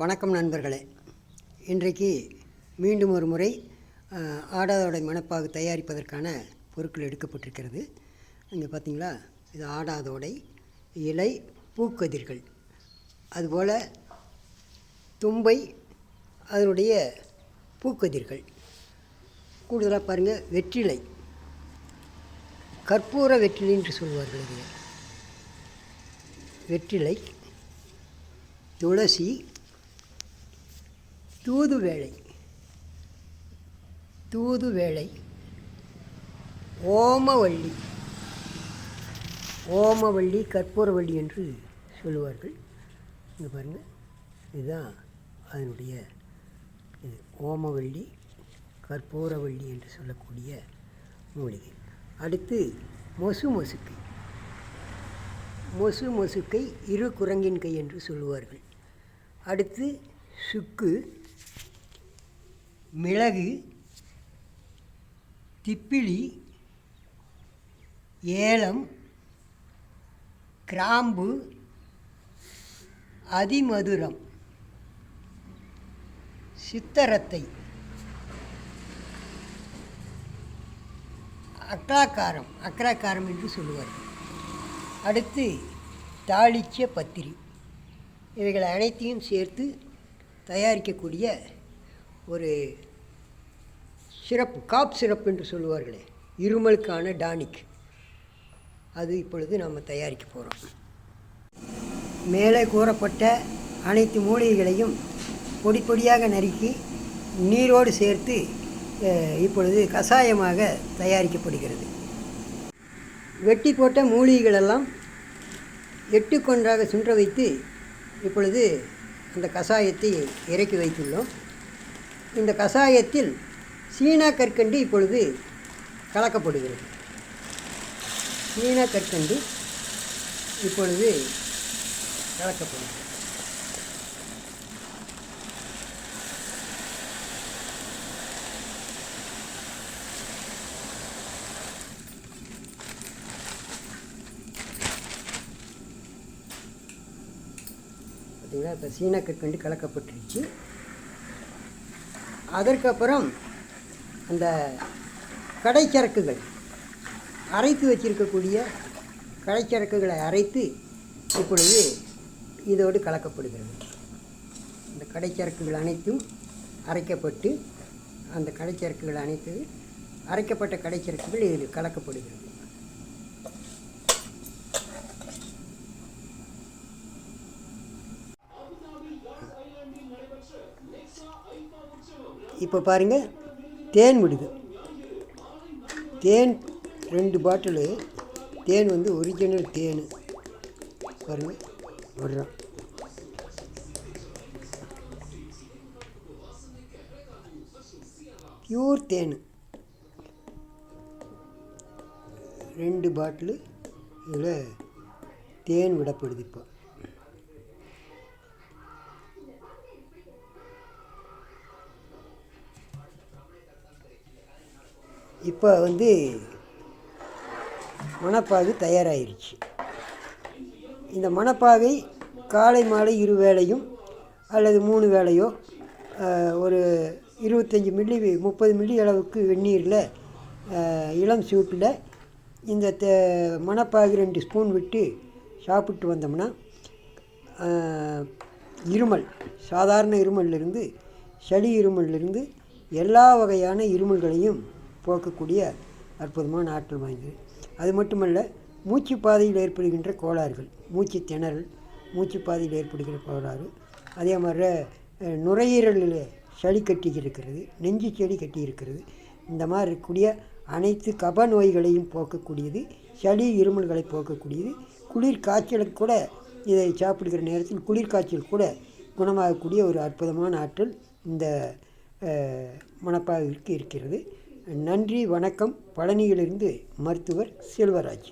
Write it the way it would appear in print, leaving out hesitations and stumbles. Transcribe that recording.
வணக்கம் நண்பர்களே. இன்றைக்கு மீண்டும் ஒரு முறை ஆடாதோடை மணப்பாகு தயாரிப்பதற்கான பொருட்கள் எடுக்கப்பட்டிருக்கிறது. இங்கே பார்த்தீங்களா, இது ஆடாதோடை இலை பூக்கதிர்கள், அதுபோல் தும்பை அதனுடைய பூக்கதிர்கள், கூடுதலாக பாருங்கள் வெற்றிலை, கற்பூர வெற்றிலை என்று சொல்வார்கள். இது வெற்றிலை, துளசி, தூதுவேளை, ஓமவள்ளி, கற்பூரவள்ளி என்று சொல்லுவார்கள். இங்கே பாருங்கள், இதுதான் அதனுடைய இது ஓமவள்ளி, கற்பூரவள்ளி என்று சொல்லக்கூடிய மூலிகை. அடுத்து மொசுக்கை இரு குரங்கின் கை என்று சொல்லுவார்கள். அடுத்து சுக்கு, மிளகு, திப்பிலி, ஏலம், கிராம்பு, அதிமதுரம், சித்தரத்தை, அக்ராக்காரம் என்று சொல்லுவார்கள். அடுத்து தாளிச்ச பத்திரி. இவைகள் அனைத்தையும் சேர்த்து தயாரிக்கக்கூடிய ஒரு சிறப்பு, காப் சிறப்பு என்று சொல்லுவார்களே, இருமலுக்கான டானிக், அது இப்பொழுது நாம் தயாரிக்க போகிறோம். மேலே கூறப்பட்ட அனைத்து மூலிகைகளையும் பொடி பொடியாக நறுக்கி நீரோடு சேர்த்து இப்பொழுது கஷாயமாக தயாரிக்கப்படுகிறது. வெட்டி போட்ட மூலிகைகளெல்லாம் 8 கொன்றாக சுன்ற வைத்து இப்பொழுது அந்த கஷாயத்தை இறக்கி வைத்துள்ளோம். இந்த கஷாயத்தில் சீனா கற்கண்டு இப்பொழுது கலக்கப்படுகிறது. சீனா கற்கண்டு இப்பொழுது கலக்கப்படுகிறது. பார்த்தீங்களா, இப்போ சீனா கற்கண்டு கலக்கப்பட்டுருச்சு. அதற்கப்புறம் அந்த கடைச்சரக்குகள், அரைத்து வச்சிருக்கக்கூடிய கடைச்சரக்குகளை அரைத்து இப்பொழுது இதோடு கலக்கப்படுகிறது. இந்த கடைச்சரக்குகள் அனைத்தும் அரைக்கப்பட்டு, அந்த கடைச்சரக்குகள் அனைத்து அரைக்கப்பட்ட கடைச்சரக்குகள் இதில் கலக்கப்படுகிறது. இப்போ பாருங்கள், தேன் விடுது. தேன் 2 பாட்டிலு தேன், ஒரிஜினல் தேன் பாருங்கள் விடுறோம். பியூர் தேன் 2 பாட்டிலு இதில் தேன் விடப்படுது. இப்போ மணப்பாகு தயாராகிருச்சு. இந்த மணப்பாகை காலை மாலை 2 வேளையும் அல்லது 3 வேளையோ ஒரு 25 மில்லி 30 மில்லி அளவுக்கு வெந்நீரில் இளம் சூட்டில் இந்த மணப்பாகு 2 ஸ்பூன் விட்டு சாப்பிட்டு வந்தோம்னா இருமல், சாதாரண இருமலிருந்து, சளி இருமலிருந்து எல்லா வகையான இருமல்களையும் போக்கக்கூடிய அற்புதமான ஆற்றல் வாய்ந்தது. அது மட்டுமல்ல, மூச்சு பாதையில் ஏற்படுகின்ற கோளாறுகள், மூச்சு திணறல், மூச்சு பாதையில் ஏற்படுகிற கோளாறு, அதே மாதிரி நுரையீரலில் சளி கட்டி இருக்கிறது, நெஞ்சு சளி கட்டி இருக்கிறது, இந்த மாதிரி இருக்கக்கூடிய அனைத்து கப நோய்களையும் போக்கக்கூடியது, சளி இருமல்களை போக்கக்கூடியது. குளிர் காய்ச்சலுக்கு கூட இதை சாப்பிடுகிற நேரத்தில் குளிர் காய்ச்சல் கூட குணமாகக்கூடிய ஒரு அற்புதமான ஆற்றல் இந்த மணப்பாகிற்கு இருக்கிறது. நன்றி, வணக்கம். பழனியிலிருந்து மருத்துவர் செல்வராஜ்.